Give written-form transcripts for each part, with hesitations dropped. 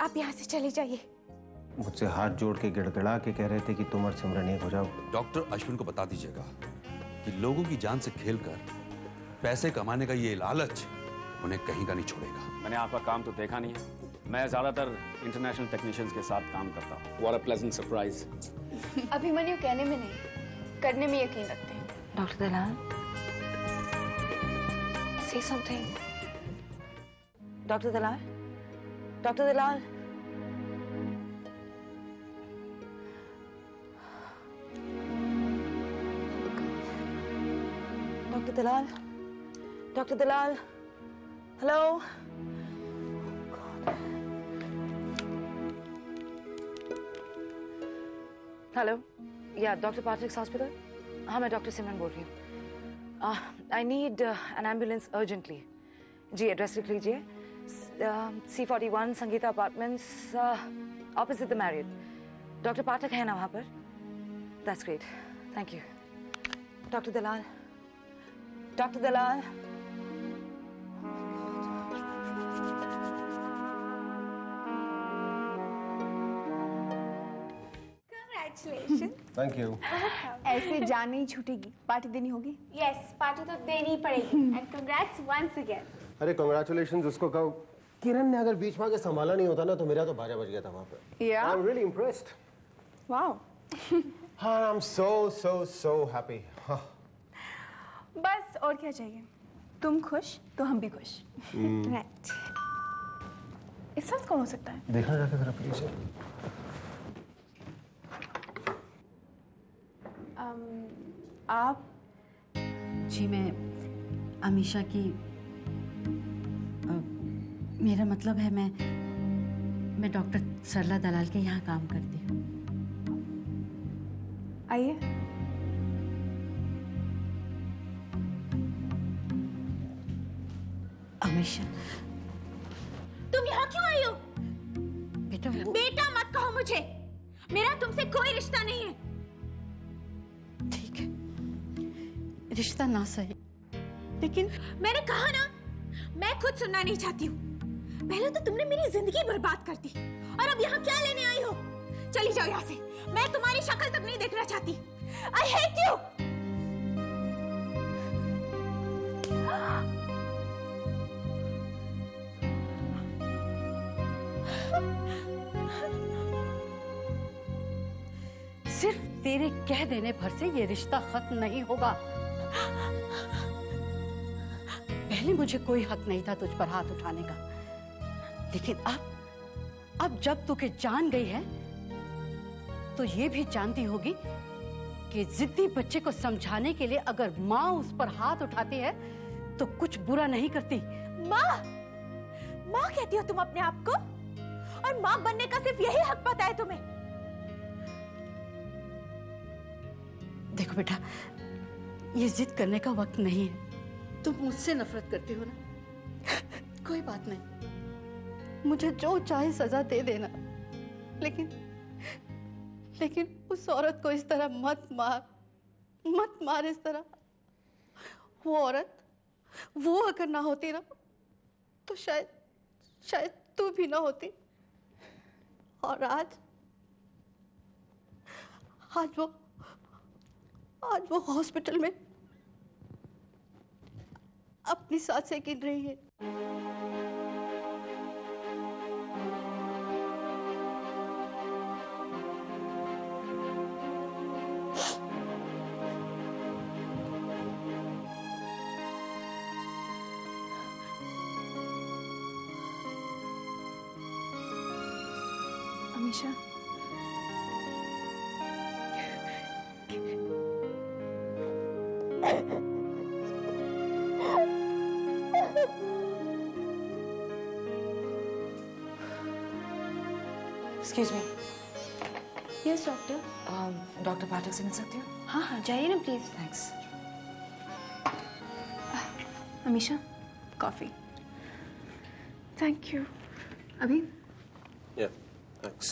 आप यहाँ से चले जाइए। मुझसे हाथ जोड़ के गिड़गिड़ा के कह रहे थे कि तुम और सिमरन एक हो जाओ। डॉक्टर अश्विन को बता दीजिएगा कि लोगों की जान से खेलकर पैसे कमाने का ये लालच उन्हें कहीं का नहीं छोड़ेगा। मैंने आपका काम तो देखा नहीं है। मैं ज्यादातर इंटरनेशनल टेक्नीशियंस के साथ काम करता हूँ। What a pleasant surprise. Abhimanyu कहने में नहीं, करने में यकीन रखते हैं। Doctor Dalal, Say something. Doctor Dalal, doctor Dalal. Doctor Dalal, doctor Dalal, hello. Hello, या डॉक्टर पाठक हॉस्पिटल? हाँ, मैं डॉक्टर सिमरन बोल रही हूँ। I need an ambulance urgently. जी, एड्रेस लिख लीजिए। C41 Sangeeta apartments, opposite the Marriott. Doctor Pathak है ना वहाँ पर? That's great, thank you. Doctor Dalal, doctor Dalal. Thank you. ऐसे जान नहीं छूटेगी, पार्टी देनी होगी। यस, पार्टी तो देनी ही पड़ेगी। And congrats once again. अरे कांग्रेचुलेशंस उसको कहो। किरण ने अगर बीच में आके संभाला नहीं होता ना तो मेरा तो बाजा बज गया था वहाँ पे। Yeah? I'm really impressed. Wow. हाँ, I'm so happy. हाँ। बस और क्या चाहिए? तुम खुश तो हम भी खुश। राइट। इस वक्त कौन हो सकता है? देखना जाके जरा प्लीज। आप? जी, मैं अमीशा की मेरा मतलब है मैं डॉक्टर सरला दलाल के यहाँ काम करती हूँ। आइए। अमीशा, तुम यहाँ क्यों आई हो? बेटा बेटा मत कहो मुझे, मेरा तुमसे कोई रिश्ता नहीं है। ठीक है, रिश्ता ना सही, लेकिन मैंने कहा ना, मैं खुद सुनना नहीं चाहती हूँ। पहले तो तुमने मेरी जिंदगी बर्बाद कर दी, और अब यहाँ क्या लेने आई हो? चली जाओ यहाँ से, मैं तुम्हारी शक्ल तक नहीं देखना चाहती। I hate you! सिर्फ तेरे कह देने भर से ये रिश्ता खत्म नहीं होगा। पहले मुझे कोई हक नहीं था तुझ पर हाथ उठाने का, लेकिन अब जब तू के जान गई है तो ये भी जानती होगी कि जिद्दी बच्चे को समझाने के लिए अगर माँ उस पर हाथ उठाती है तो कुछ बुरा नहीं करती। माँ कहती हो तुम अपने आप को, और माँ बनने का सिर्फ यही हक पता है तुम्हें। देखो बेटा, ये जिद करने का वक्त नहीं है। तुम मुझसे नफरत करती हो ना, कोई बात नहीं, मुझे जो चाहे सजा दे देना, लेकिन उस औरत को इस तरह मत मार इस तरह। वो औरत, वो अगर ना होती ना तो शायद तू भी ना होती। और आज वो हॉस्पिटल में अपनी सांसें गिन रही है। Amisha, excuse me. Yes doctor. Doctor Pathak से मिल सकती हूँ? हाँ, जाइए ना please. Thanks. Amisha, coffee. Thank you. अभी? Yeah, thanks.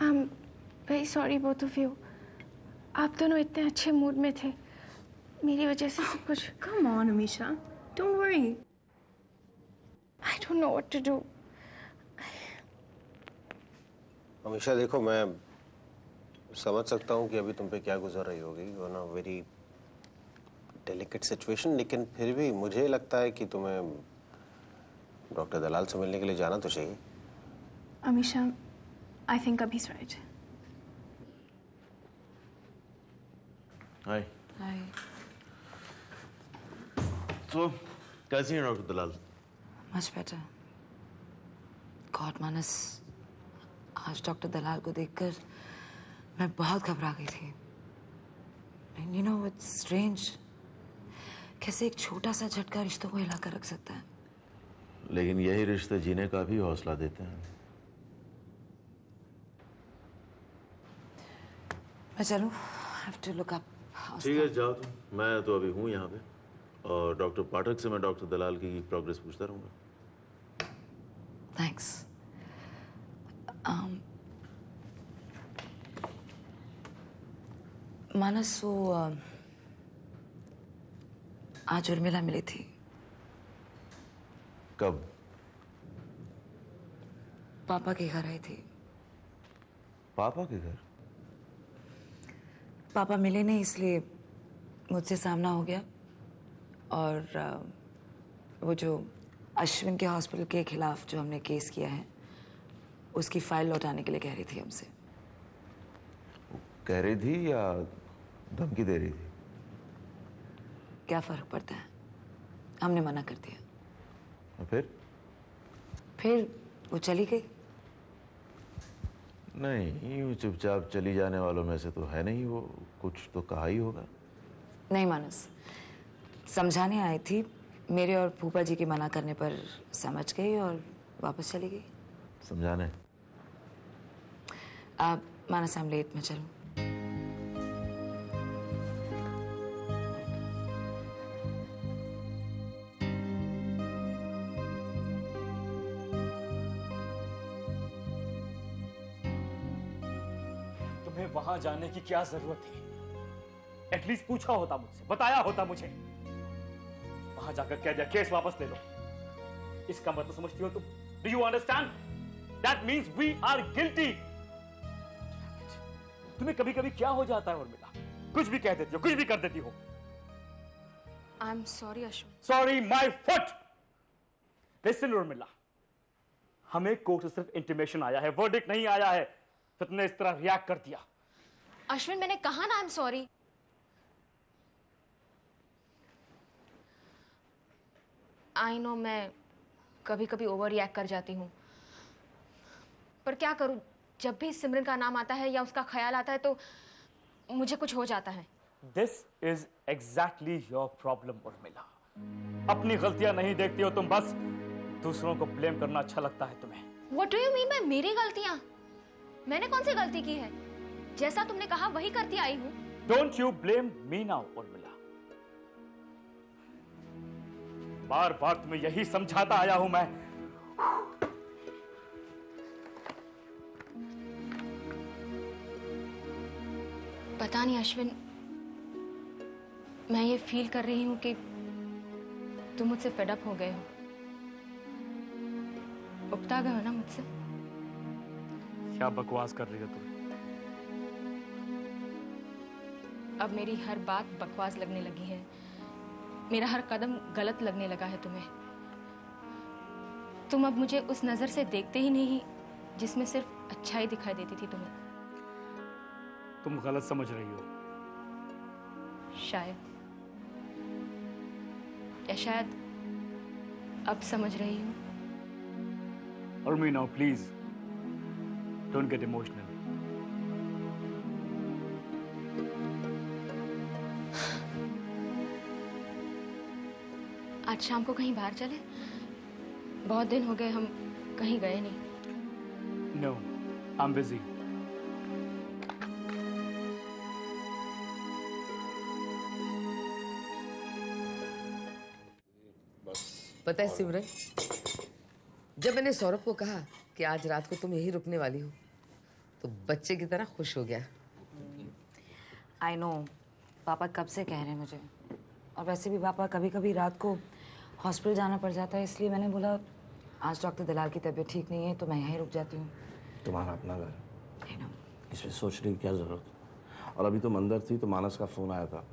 I'm very sorry both of you. आप दोनों इतने अच्छे मूड में थे, मेरी वजह से सब कुछ। Come on, Amisha. Don't worry. I don't know what to do. हमेशा देखो, मैं समझ सकता हूँ कि अभी तुम पे क्या गुजर रही होगी, you know very delicate situation, लेकिन फिर भी मुझे लगता है कि तुम्हें डॉक्टर दलाल से मिलने के लिए जाना तो चाहिए। Amisha, I think Abhi is right. Hi. Hi. तो कैसी है doctor Dalal? Much better. God Manas, आज डॉक्टर दलाल को देखकर मैं बहुत घबरा गई थी। And you know it's strange, कैसे एक छोटा सा झटका रिश्तों को हिलाकर रख सकता है। लेकिन यही रिश्ते जीने का भी हौसला देते हैं। मैं चलूं? Have to look up. ठीक है, जाओ तुम, मैं तो अभी हूँ यहाँ पे, और डॉक्टर पाठक से मैं डॉक्टर दलाल की प्रोग्रेस पूछता रहूँगा। थैंक्स। मानस, वो आज उर्मिला मिली थी। कब? पापा के घर आई थी। पापा के घर? पापा मिले नहीं, इसलिए मुझसे सामना हो गया, और वो जो अश्विन के हॉस्पिटल के खिलाफ जो हमने केस किया है, उसकी फाइल लौटाने के लिए कह रही थी हमसे। कह रही थी या धमकी दे रही थी? क्या फर्क पड़ता है, हमने मना कर दिया। और फिर वो चली गई। नहीं, वो चुपचाप चली जाने वालों में से तो है नहीं, वो कुछ तो कहा ही होगा। नहीं मानस, समझाने आई थी, मेरे और फूफा जी के मना करने पर समझ गई और वापस चली गई। समझाने? मानस, आई एम लेट, मैं चलूं? तुम्हें वहां जाने की क्या जरूरत थी? एटलीस्ट पूछा होता मुझसे, बताया होता मुझे। वहां जाकर कह दिया केस वापस ले लो। इसका मतलब समझती हो तुम? Do you understand? That means we are guilty. तुम्हें कभी कभी क्या हो जाता है उर्मिला, कुछ भी कह देती हो, कुछ भी कर देती हो। I am sorry Ashwin. Sorry my foot. Listen Urmila, हमें कोर्ट से सिर्फ इंटीमेशन आया है, वर्डिक्ट नहीं आया है, तो तुमने इस तरह रिएक्ट कर दिया। अश्विन, मैंने कहा ना I am sorry. I know मैं कभी कभी ओवर रिएक्ट कर जाती हूँ, पर क्या करूँ, जब भी सिमरन का नाम आता है या उसका ख्याल आता है तो मुझे कुछ हो जाता है। This is exactly your problem Urmila. अपनी गलतियां नहीं देखती हो तुम, बस दूसरों को ब्लेम करना अच्छा लगता है तुम्हें। What do you mean by मेरी गलतियां? मैंने कौन सी गलती की है? जैसा तुमने कहा वही करती आई हूँ। Don't you blame me now Urmila. बार बार तुम्हें यही समझाता आया हूं मैं। पता नहीं अश्विन, मैं ये फील कर रही हूं कि तुम मुझसे फेड अप हो गए हो, उकता गए हो ना मुझसे। क्या बकवास कर रही हो तुम? अब मेरी हर बात बकवास लगने लगी है, मेरा हर कदम गलत लगने लगा है तुम्हें। तुम अब मुझे उस नजर से देखते ही नहीं जिसमें सिर्फ अच्छाई दिखाई देती थी तुम्हें। तुम गलत समझ रही हो। शायद, या शायद अब समझ रही हूँ। Urmi now please don't get emotional. आज शाम को कहीं बाहर चले? बहुत दिन हो गए हम कहीं गए नहीं। No, I am busy. पता है सिमरन, जब मैंने सौरभ को कहा कि आज रात को तुम यहीं रुकने वाली हो तो बच्चे की तरह खुश हो गया। आई नो, पापा कब से कह रहे हैं मुझे, और वैसे भी पापा कभी कभी रात को हॉस्पिटल जाना पड़ जाता है, इसलिए मैंने बोला आज डॉक्टर दलाल की तबीयत ठीक नहीं है तो मैं यहीं रुक जाती हूँ। तुम्हारा अपना घर, इसमें सोचने की क्या जरूरत। और अभी तुम अंदर थी तो मानस का फोन आया था।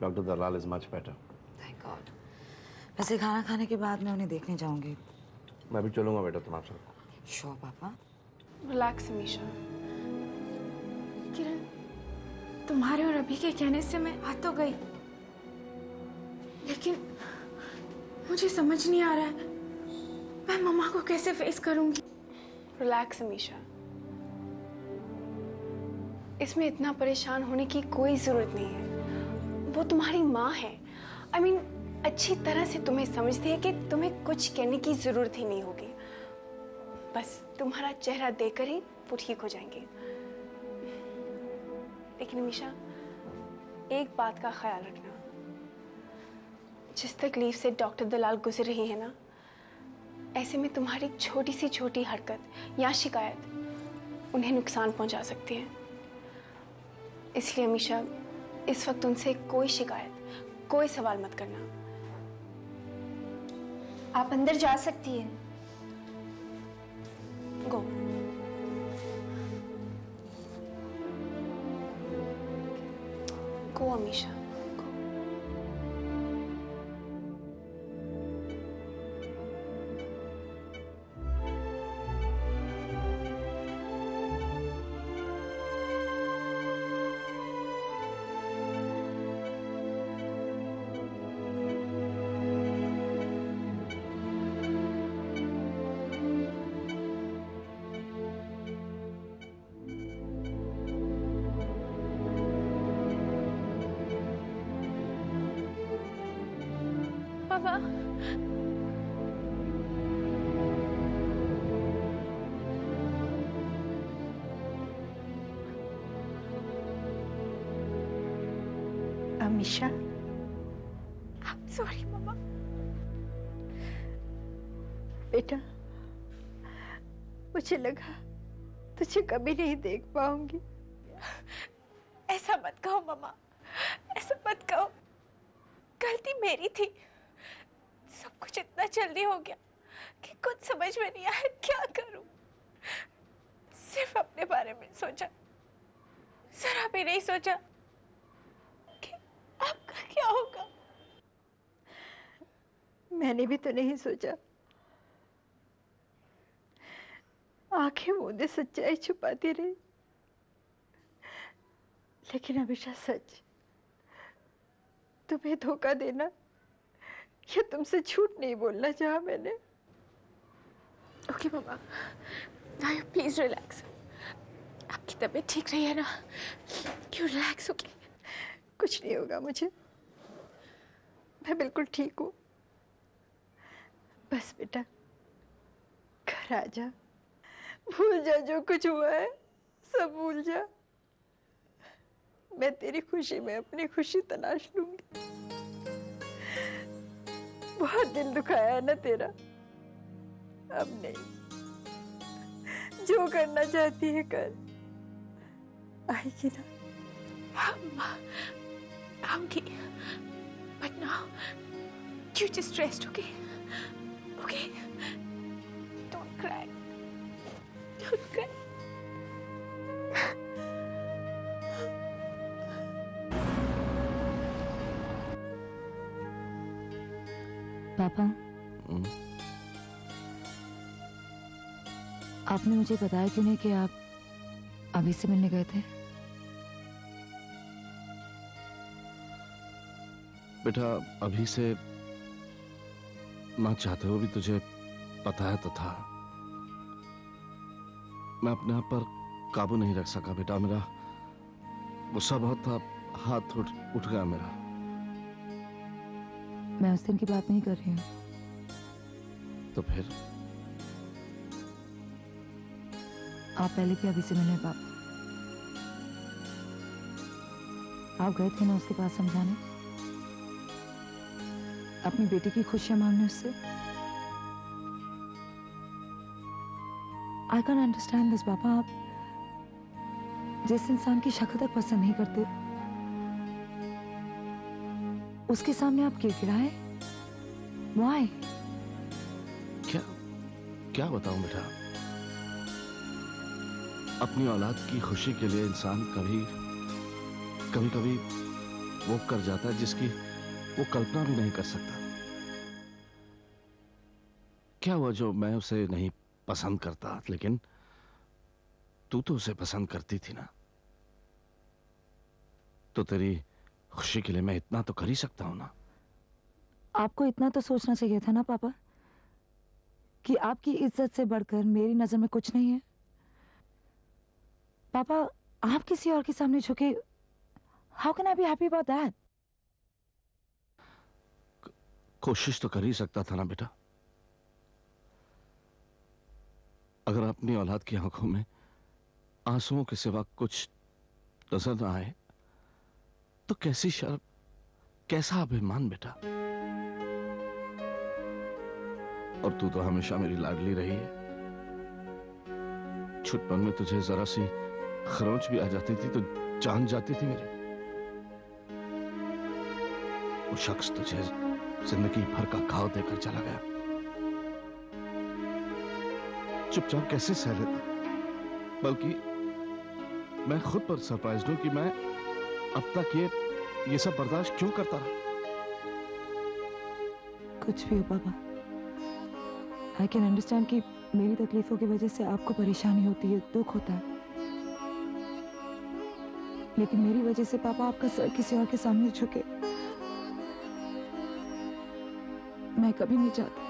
Doctor Dalal is much better. Thank God. वैसे खाना खाने के बाद मैं उन्हें देखने जाऊंगी। मैं भी चलूंगा बेटा तुम्हारे साथ। श्योर पापा। रिलैक्स अमीशा। किरण, तुम्हारे और अभी के कहने से मैं आ तो गई, लेकिन मुझे समझ नहीं आ रहा है मैं मम्मा को कैसे फेस करूंगी। रिलैक्स अमीशा, इसमें इतना परेशान होने की कोई जरूरत नहीं है। वो तुम्हारी माँ है। I mean, अच्छी तरह से तुम्हें समझती है कि तुम्हें कुछ कहने की जरूरत ही नहीं होगी। बस तुम्हारा चेहरा देखकर ही वो ठीक हो जाएंगे। लेकिन अमीशा, एक बात का ख्याल रखना, जिस तकलीफ से डॉक्टर दलाल गुजर रही है ना, ऐसे में तुम्हारी छोटी सी छोटी हरकत या शिकायत उन्हें नुकसान पहुंचा सकती है। इसलिए अमीशा, इस वक्त उनसे कोई शिकायत, कोई सवाल मत करना। आप अंदर जा सकती हैं। गो। गो अमीशा। पापा, अमीशा, सॉरी मम्मा। बेटा, मुझे लगा तुझे कभी नहीं देख पाऊंगी। ऐसा मत कहो मम्मा, ऐसा मत कहो। गलती मेरी थी। सब कुछ इतना जल्दी हो गया कि कुछ समझ में नहीं आया क्या करूं। सिर्फ अपने बारे में सोचा, जरा भी नहीं सोचा कि आपका क्या होगा। मैंने भी तो नहीं सोचा। आंखें मूंदे सच्चाई छुपाती रही, लेकिन हमेशा सच। तुम्हें धोखा देना या तुमसे झूठ नहीं बोलना चाहा मैंने। Okay mama, now you please relax. आपकी तबीयत ठीक नहीं है ना? क्यों रिलैक्स होके? कुछ नहीं होगा मुझे, मैं बिल्कुल ठीक हूँ। बस बेटा, घर आ जा, भूल जा जो कुछ हुआ है, सब भूल जा। मैं तेरी खुशी में अपनी खुशी तलाश लूंगी। बहुत दिल दुखाया है ना तेरा, अब नहीं। जो करना चाहती है कर, आएगी ना? आऊंगी, but now you just rest, okay? Okay? Don't cry. Don't cry. पापा, आपने मुझे बताया क्यों नहीं कि आप अभी से मिलने गए थे? बेटा, अभी से ना चाहते हुए भी तुझे पता है तो था। मैं अपने आप पर काबू नहीं रख सका बेटा। मेरा गुस्सा बहुत था, हाथ उठ गया मेरा। मैं उस दिन की बात नहीं कर रही हूँ। तो फिर? आप पहले भी अभी से मिले पापा। आप गए थे ना उसके पास समझाने, अपनी बेटी की खुशियां मांगने उससे। आई कैन अंडरस्टैंड दिस पापा। आप जिस इंसान की शक्ल तक पसंद नहीं करते, उसके सामने आप गिड़गिड़ाए? Why? क्या बताऊं बेटा? अपनी औलाद की खुशी के लिए इंसान कभी कभी वो कर जाता है जिसकी वो कल्पना भी नहीं कर सकता। क्या हुआ जो मैं उसे नहीं पसंद करता, लेकिन तू तो उसे पसंद करती थी ना, तो तेरी खुशी के लिए मैं इतना तो कर ही सकता हूं ना। आपको इतना तो सोचना चाहिए था ना पापा कि आपकी इज्जत से बढ़कर मेरी नजर में कुछ नहीं है। पापा, आप किसी और के सामने झुके, how can I be happy about that? कोशिश तो कर ही सकता था ना बेटा। अगर अपनी औलाद की आंखों में आंसुओं के सिवा कुछ नजर ना आए तो कैसी शर्म, कैसा अभिमान बेटा। और तू तो हमेशा मेरी लाडली रही है। छुटपन में तुझे जरा सी खरोंच भी आ जाती थी तो जान जाती थी मेरी। वो शख्स तुझे जिंदगी भर का घाव देकर चला गया। चुपचाप कैसे सह लेता, बल्कि मैं खुद पर सरप्राइज हूं कि मैं अब तक ये सब बर्दाश्त क्यों करता रहा। कुछ भी हो पापा, आई कैन अंडरस्टैंड कि मेरी तकलीफों की वजह से आपको परेशानी होती है, दुख होता है, लेकिन मेरी वजह से पापा आपका सर किसी और के सामने झुके, मैं कभी नहीं चाहती।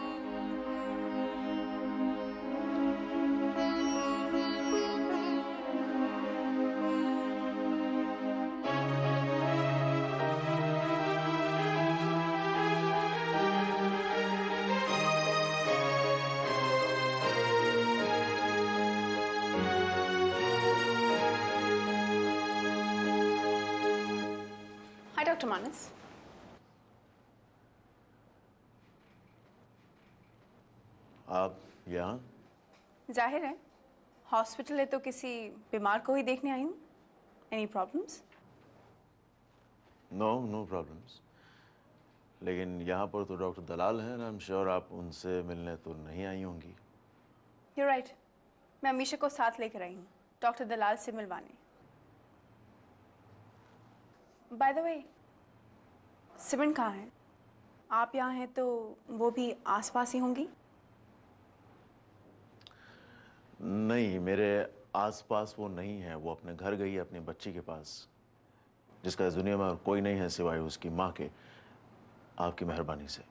हाय डॉक्टर मानस। आप यहाँ? जाहिर है हॉस्पिटल है तो किसी बीमार को ही देखने आई हूँ। Any problems? No problems. लेकिन यहाँ पर तो डॉक्टर दलाल हैं, आई एम श्योर आप उनसे मिलने तो नहीं आई होंगी। You're right, मैं अमीशा को साथ लेकर आई हूँ डॉक्टर दलाल से मिलवाने। बाय द वे, सिमरन कहाँ है? आप यहाँ हैं तो वो भी आसपास ही होंगी। नहीं, मेरे आसपास वो नहीं है। वो अपने घर गई है, अपनी बच्ची के पास, जिसका इस दुनिया में और कोई नहीं है सिवाय उसकी माँ के। आपकी मेहरबानी से।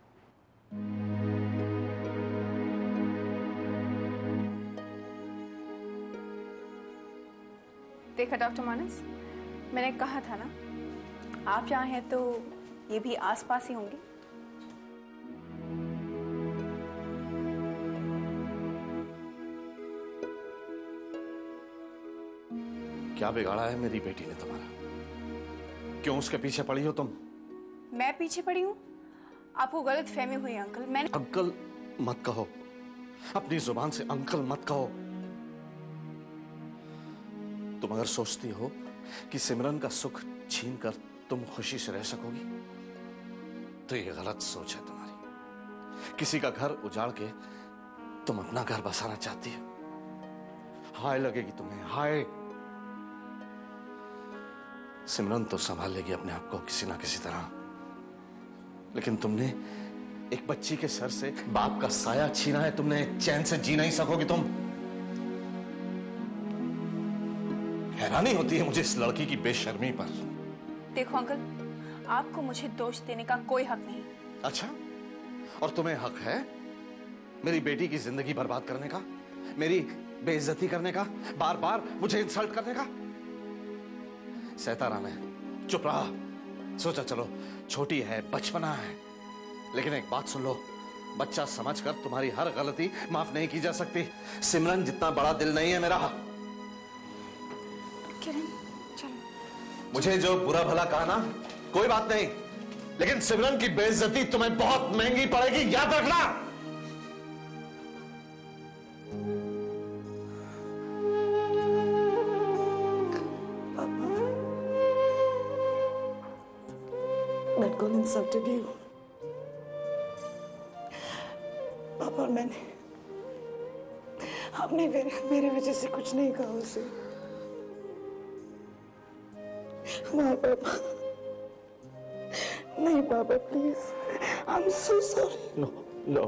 देखा डॉक्टर मानस, मैंने कहा था ना, आप यहाँ हैं तो ये भी आसपास ही होंगी। क्या बिगाड़ा है मेरी बेटी ने तुम्हारा? क्यों उसके पीछे पड़ी हो तुम? मैं पीछे पड़ी हूँ? आपको गलत फहमी हुई है अंकल। मैंने अंकल मत कहो, अपनी जुबान से अंकल मत कहो। तुम अगर सोचती हो कि सिमरन का सुख छीनकर तुम खुशी से रह सकोगी तो ये गलत सोच है तुम्हारी। किसी का घर उजाड़ के तुम अपना घर बसाना चाहती है। हाय लगेगी तुम्हें, हाय। सिमरन तो संभाल लेगी अपने आप को किसी ना किसी तरह, लेकिन तुमने एक बच्ची के सर से बाप का साया छीना है। तुमने चैन से जी नहीं सकोगी तुम। हैरानी होती है मुझे इस लड़की की बेशर्मी पर। देखो अंकल, आपको मुझे दोष देने का कोई हक नहीं। अच्छा, और तुम्हें हक है मेरी बेटी की जिंदगी बर्बाद करने का, मेरी बेइज्जती करने का, बार बार मुझे इंसल्ट करने का? सहता रहा मैं, चुप रहा, सोचा चलो छोटी है, बचपना है, लेकिन एक बात सुन लो, बच्चा समझकर तुम्हारी हर गलती माफ नहीं की जा सकती। सिमरन जितना बड़ा दिल नहीं है मेरा। किरण, चलो। मुझे जो बुरा भला कहा ना, कोई बात नहीं, लेकिन सिमरन की बेइज्जती तुम्हें बहुत महंगी पड़ेगी, याद रखना। That girl insulted you. पापा और मैंने आपने मेरे वजह से कुछ नहीं कहा उसे। हाँ पापा, नहीं पापा please, I am so sorry. No no